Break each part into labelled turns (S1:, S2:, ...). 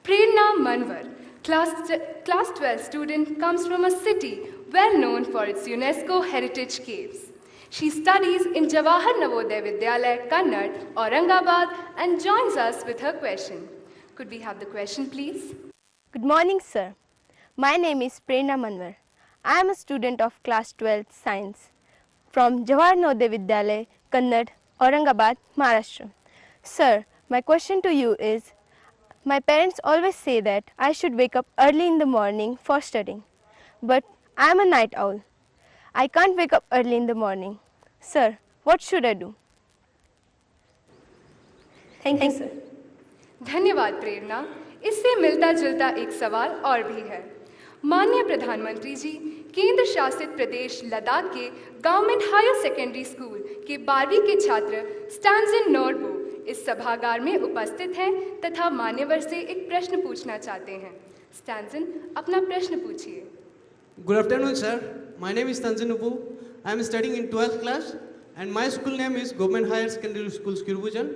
S1: Prerna Manwar, class 12 student, comes from a city well known for its UNESCO heritage caves. She studies in Jawahar Navodaya Vidyalaya, Kannad, Aurangabad, and joins us with her question. Could we have the question, please?
S2: Good morning, sir. My name is Prerna Manwar. I am a student of class 12 science from Jawahar Navodaya Vidyalaya, Kannad, Aurangabad, Maharashtra. Sir, my question to you is, my parents always say that I should wake up early in the morning for studying, but I am a night owl. I can't wake up early in the morning. Sir, what should I do? Thank you, sir.
S1: धन्यवाद प्रेरणा। इससे मिलता जुलता एक सवाल और भी है। माननीय प्रधानमंत्री जी, केंद्र शासित प्रदेश लद्दाख के गवर्नमेंट हायर सेकेंडरी स्कूल के 12वीं के छात्र स्टैंजिन नोरबो इस सभागार में उपस्थित हैं तथा मान्यवर से एक प्रश्न पूछना चाहते हैं। स्टैंजिन, अपना प्रश्न पूछिए।
S3: Good afternoon, sir. My name is Tanzin Ubu. I am studying in 12th class, and my school name is Government Higher Secondary School, Skirbujan,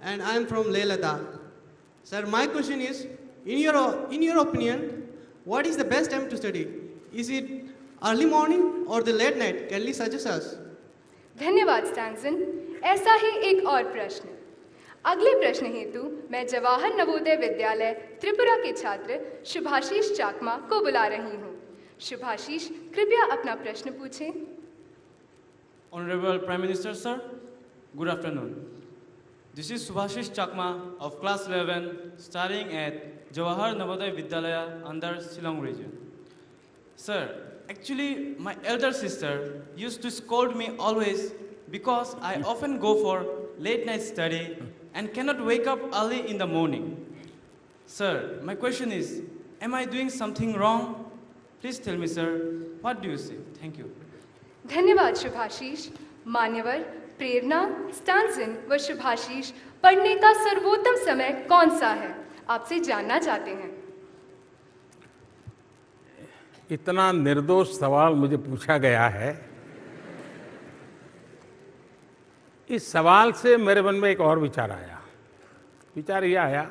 S3: and I am from Leh Ladakh. Sir, my question is, in your opinion, what is the best time to study? Is it early morning or the late night? Can you suggest us?
S1: धन्यवाद स्टैंजिन। ऐसा ही एक और प्रश्न। अगले प्रश्न हेतु मैं जवाहर नवोदय विद्यालय त्रिपुरा के छात्र शुभाशीष चाकमा को बुला रही हूँ। शुभाशीष, कृपया अपना प्रश्न पूछें।
S4: Honorable Prime Minister, sir, good afternoon. This is Subhashish Chakma of class 11 studying at Jawahar Navodaya Vidyalaya under Shillong region. Sir, actually my elder sister used to scold me always because I often go for late night study and cannot wake up early in the morning. Sir, my question is, am I doing something wrong? Please tell me, sir, what do you say? Thank you.
S1: धन्यवाद शुभाशीष। मान्यवर प्रेरणा, स्टैंजिन व शुभाशीष, पढ़ने का सर्वोत्तम समय कौन सा है, आपसे जानना चाहते हैं।
S5: इतना निर्दोष सवाल मुझे पूछा गया है। इस सवाल से मेरे मन में एक और विचार आया। विचार यह आया,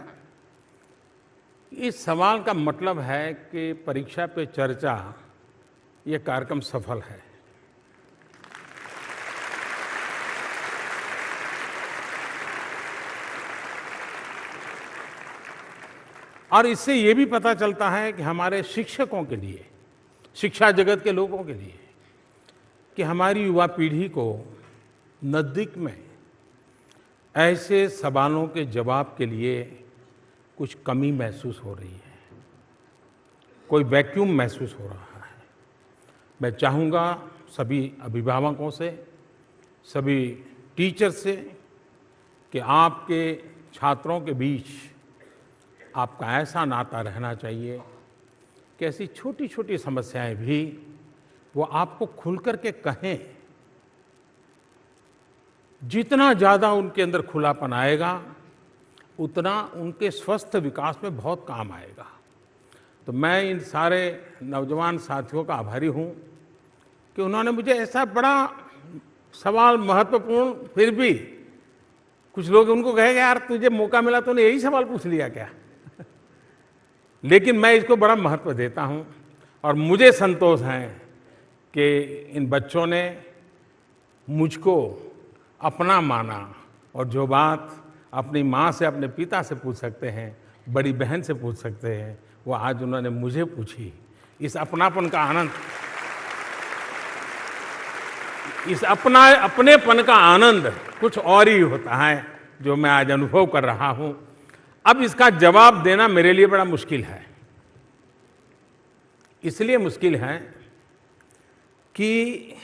S5: इस सवाल का मतलब है कि परीक्षा पे चर्चा ये कार्यक्रम सफल है। और इससे ये भी पता चलता है कि हमारे शिक्षकों के लिए, शिक्षा जगत के लोगों के लिए, कि हमारी युवा पीढ़ी को नज़दीक में ऐसे सवालों के जवाब के लिए कुछ कमी महसूस हो रही है, कोई वैक्यूम महसूस हो रहा है। मैं चाहूँगा सभी अभिभावकों से, सभी टीचर से, कि आपके छात्रों के बीच आपका ऐसा नाता रहना चाहिए कि ऐसी छोटी छोटी समस्याएं भी वो आपको खुल कर के कहें। जितना ज़्यादा उनके अंदर खुलापन आएगा उतना उनके स्वस्थ विकास में बहुत काम आएगा। तो मैं इन सारे नौजवान साथियों का आभारी हूँ कि उन्होंने मुझे ऐसा बड़ा सवाल, महत्वपूर्ण, फिर भी कुछ लोग उनको कहेंगे यार तुझे मौका मिला तूने यही सवाल पूछ लिया क्या। लेकिन मैं इसको बड़ा महत्व देता हूँ और मुझे संतोष है कि इन बच्चों ने मुझको अपना माना और जो बात अपनी माँ से, अपने पिता से पूछ सकते हैं, बड़ी बहन से पूछ सकते हैं, वो आज उन्होंने मुझे पूछी। इस अपनापन का आनंद, इस अपनेपन का आनंद कुछ और ही होता है जो मैं आज अनुभव कर रहा हूँ। अब इसका जवाब देना मेरे लिए बड़ा मुश्किल है। इसलिए मुश्किल है कि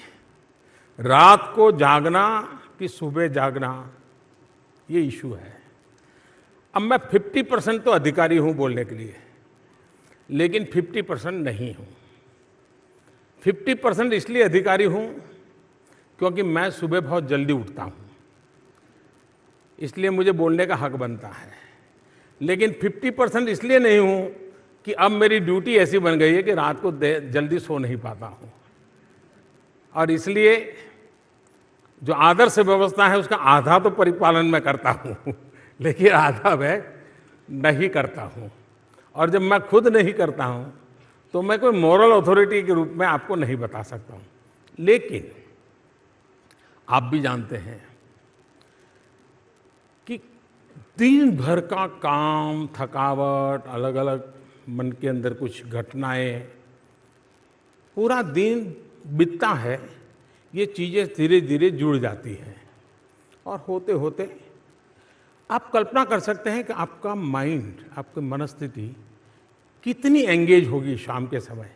S5: रात को जागना कि सुबह जागना, ये इशू है। अब मैं 50% तो अधिकारी हूँ बोलने के लिए, लेकिन 50% नहीं हूँ। 50% इसलिए अधिकारी हूँ क्योंकि मैं सुबह बहुत जल्दी उठता हूँ, इसलिए मुझे बोलने का हक बनता है। लेकिन 50% इसलिए नहीं हूँ कि अब मेरी ड्यूटी ऐसी बन गई है कि रात को जल्दी सो नहीं पाता हूँ, और इसलिए जो आदर्श व्यवस्था है उसका आधा तो परिपालन मैं करता हूँ लेकिन आधा मैं नहीं करता हूँ। और जब मैं खुद नहीं करता हूँ तो मैं कोई मॉरल अथॉरिटी के रूप में आपको नहीं बता सकता हूँ। लेकिन आप भी जानते हैं कि दिन भर का काम, थकावट, अलग अलग मन के अंदर कुछ घटनाएं, पूरा दिन बीतता है, ये चीज़ें धीरे धीरे जुड़ जाती हैं और होते होते आप कल्पना कर सकते हैं कि आपका माइंड, आपकी मनस्थिति कितनी एंगेज होगी शाम के समय।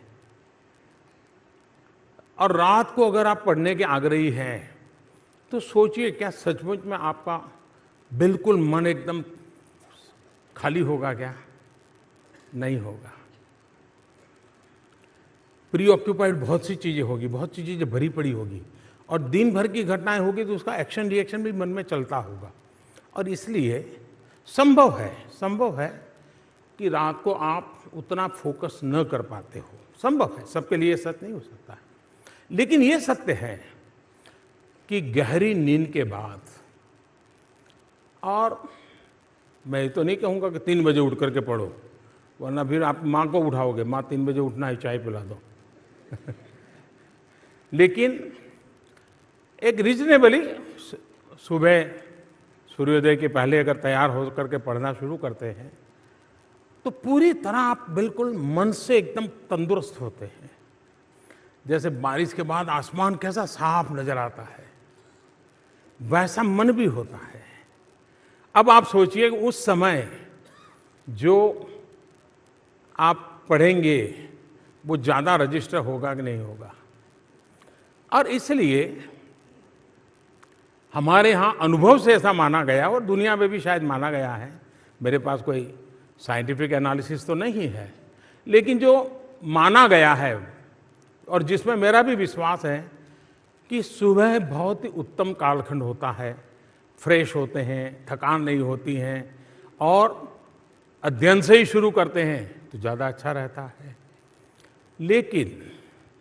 S5: और रात को अगर आप पढ़ने के आग्रही हैं तो सोचिए, क्या सचमुच में आपका बिल्कुल मन एकदम खाली होगा क्या? नहीं होगा। प्री ऑक्यूपाइड बहुत सी चीज़ें होगी, बहुत सी चीज़ें भरी पड़ी होगी और दिन भर की घटनाएं होगी तो उसका एक्शन रिएक्शन भी मन में चलता होगा। और इसलिए संभव है कि रात को आप उतना फोकस न कर पाते हो। संभव है, सबके लिए सच नहीं हो सकता है, लेकिन ये सत्य है कि गहरी नींद के बाद, और मैं तो नहीं कहूँगा कि 3 बजे उठ करके पढ़ो, वरना फिर आप माँ को उठाओगे, माँ 3 बजे उठना है, चाय पिला दो। लेकिन एक रीजनेबली सुबह सूर्योदय के पहले अगर तैयार हो करके पढ़ना शुरू करते हैं तो पूरी तरह आप बिल्कुल मन से एकदम तंदुरुस्त होते हैं। जैसे बारिश के बाद आसमान कैसा साफ नजर आता है, वैसा मन भी होता है। अब आप सोचिए कि उस समय जो आप पढ़ेंगे वो ज़्यादा रजिस्टर होगा कि नहीं होगा। और इसलिए हमारे यहाँ अनुभव से ऐसा माना गया और दुनिया में भी शायद माना गया है, मेरे पास कोई साइंटिफिक एनालिसिस तो नहीं है, लेकिन जो माना गया है और जिसमें मेरा भी विश्वास है कि सुबह बहुत ही उत्तम कालखंड होता है, फ्रेश होते हैं, थकान नहीं होती है और अध्ययन से ही शुरू करते हैं तो ज़्यादा अच्छा रहता है। लेकिन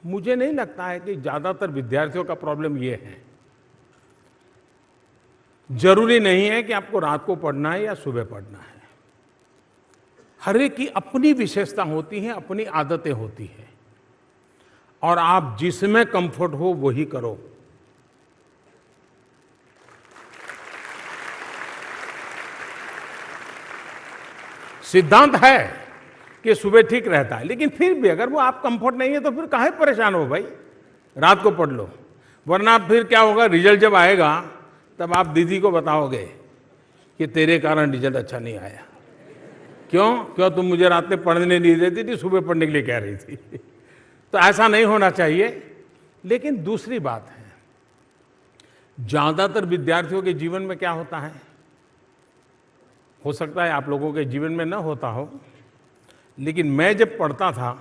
S5: मुझे नहीं लगता है कि ज़्यादातर विद्यार्थियों का प्रॉब्लम ये है। जरूरी नहीं है कि आपको रात को पढ़ना है या सुबह पढ़ना है। हर एक की अपनी विशेषता होती है, अपनी आदतें होती हैं और आप जिसमें कंफर्ट हो वही करो। सिद्धांत है कि सुबह ठीक रहता है, लेकिन फिर भी अगर वो आप कंफर्ट नहीं है तो फिर काहे परेशान हो भाई, रात को पढ़ लो। वरना फिर क्या होगा, रिजल्ट जब आएगा तब आप दीदी को बताओगे कि तेरे कारण रिजल्ट अच्छा नहीं आया। क्यों तुम मुझे रात में पढ़ने नहीं देती थी, सुबह पढ़ने के लिए कह रही थी। तो ऐसा नहीं होना चाहिए। लेकिन दूसरी बात है, ज़्यादातर विद्यार्थियों के जीवन में क्या होता है, हो सकता है आप लोगों के जीवन में न होता हो, लेकिन मैं जब पढ़ता था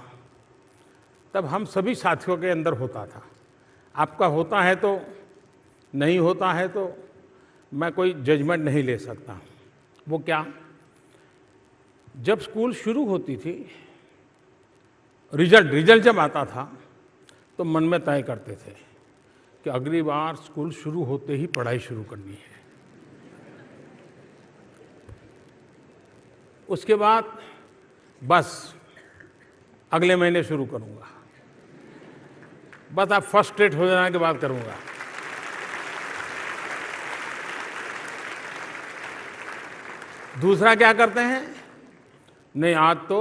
S5: तब हम सभी साथियों के अंदर होता था। आपका होता है तो नहीं होता है तो मैं कोई जजमेंट नहीं ले सकता। वो क्या, जब स्कूल शुरू होती थी, रिजल्ट जब आता था तो मन में तय करते थे कि अगली बार स्कूल शुरू होते ही पढ़ाई शुरू करनी है। उसके बाद बस अगले महीने शुरू करूंगा, बस आप फर्स्ट रेट हो जाने के बाद करूंगा। दूसरा क्या करते हैं, नहीं आज तो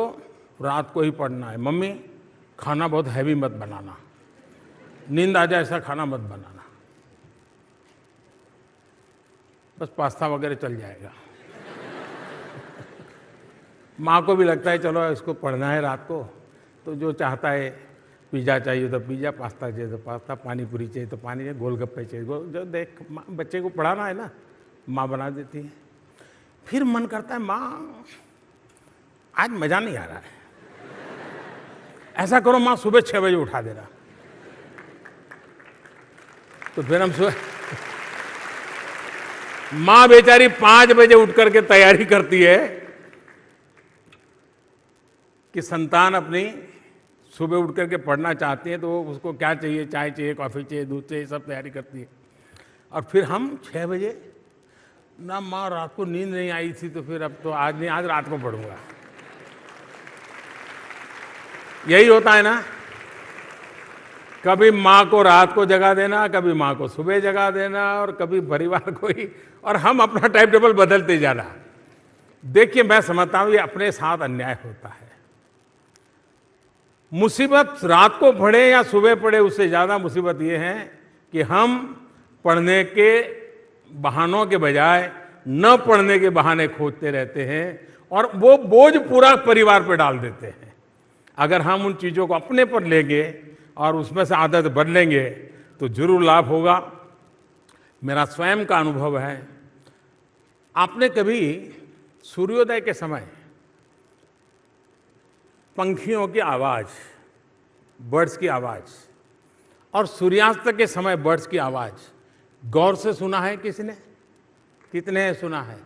S5: रात को ही पढ़ना है, मम्मी खाना बहुत हैवी मत बनाना, नींद आ जाए ऐसा खाना मत बनाना, बस पास्ता वगैरह चल जाएगा। माँ को भी लगता है चलो इसको पढ़ना है रात को, तो जो चाहता है पिज़्ज़ा चाहिए तो पिज़्ज़ा, पास्ता चाहिए तो पास्ता, पानी पूरी चाहिए तो पानी चाहिए, गोलगप्पे चाहिए, जो देख बच्चे को पढ़ाना है ना, माँ बना देती है। फिर मन करता है माँ आज मज़ा नहीं आ रहा है, ऐसा करो माँ सुबह 6 बजे उठा देना। तो फिर हम सुबह माँ बेचारी 5 बजे उठ करके तैयारी करती है कि संतान अपनी सुबह उठ करके पढ़ना चाहती है, तो वो उसको क्या चाहिए, चाय चाहिए, कॉफ़ी चाहिए, दूध चाहिए, सब तैयारी करती है। और फिर हम 6 बजे, ना माँ रात को नींद नहीं आई थी तो फिर अब तो आज नहीं, आज रात को पढ़ूंगा। यही होता है ना, कभी माँ को रात को जगा देना, कभी माँ को सुबह जगा देना, और कभी परिवार को ही, और हम अपना टाइम टेबल बदलते जाना। देखिए, मैं समझता हूं ये अपने साथ अन्याय होता है। मुसीबत रात को पढ़े या सुबह पढ़े, उससे ज्यादा मुसीबत ये है कि हम पढ़ने के बहानों के बजाय न पढ़ने के बहाने खोजते रहते हैं और वो बोझ पूरा परिवार पर डाल देते हैं। अगर हम उन चीज़ों को अपने पर लेंगे और उसमें से आदत बदलेंगे तो जरूर लाभ होगा। मेरा स्वयं का अनुभव है, आपने कभी सूर्योदय के समय पंखियों की आवाज़, बर्ड्स की आवाज़, और सूर्यास्त के समय बर्ड्स की आवाज़ गौर से सुना है किसी ने? कितने ने सुना है?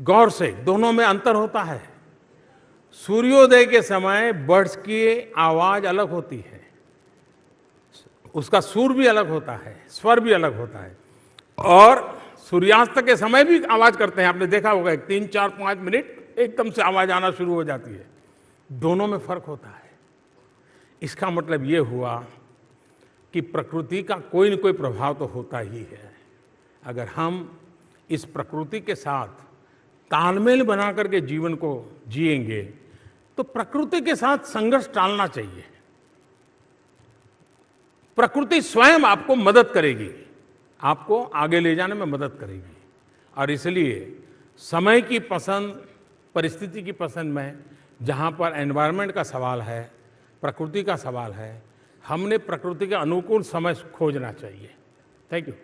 S5: गौर से, दोनों में अंतर होता है। सूर्योदय के समय बर्ड्स की आवाज़ अलग होती है, उसका सुर भी अलग होता है, स्वर भी अलग होता है, और सूर्यास्त के समय भी आवाज़ करते हैं। आपने देखा होगा 3, 4, 5 मिनट एकदम से आवाज़ आना शुरू हो जाती है। दोनों में फर्क होता है। इसका मतलब ये हुआ कि प्रकृति का कोई न कोई प्रभाव तो होता ही है। अगर हम इस प्रकृति के साथ तालमेल बना करके जीवन को जिएंगे तो प्रकृति के साथ संघर्ष टालना चाहिए। प्रकृति स्वयं आपको मदद करेगी, आपको आगे ले जाने में मदद करेगी। और इसलिए समय की पसंद, परिस्थिति की पसंद में, जहाँ पर एनवायरनमेंट का सवाल है, प्रकृति का सवाल है, हमने प्रकृति के अनुकूल समय खोजना चाहिए। Thank you.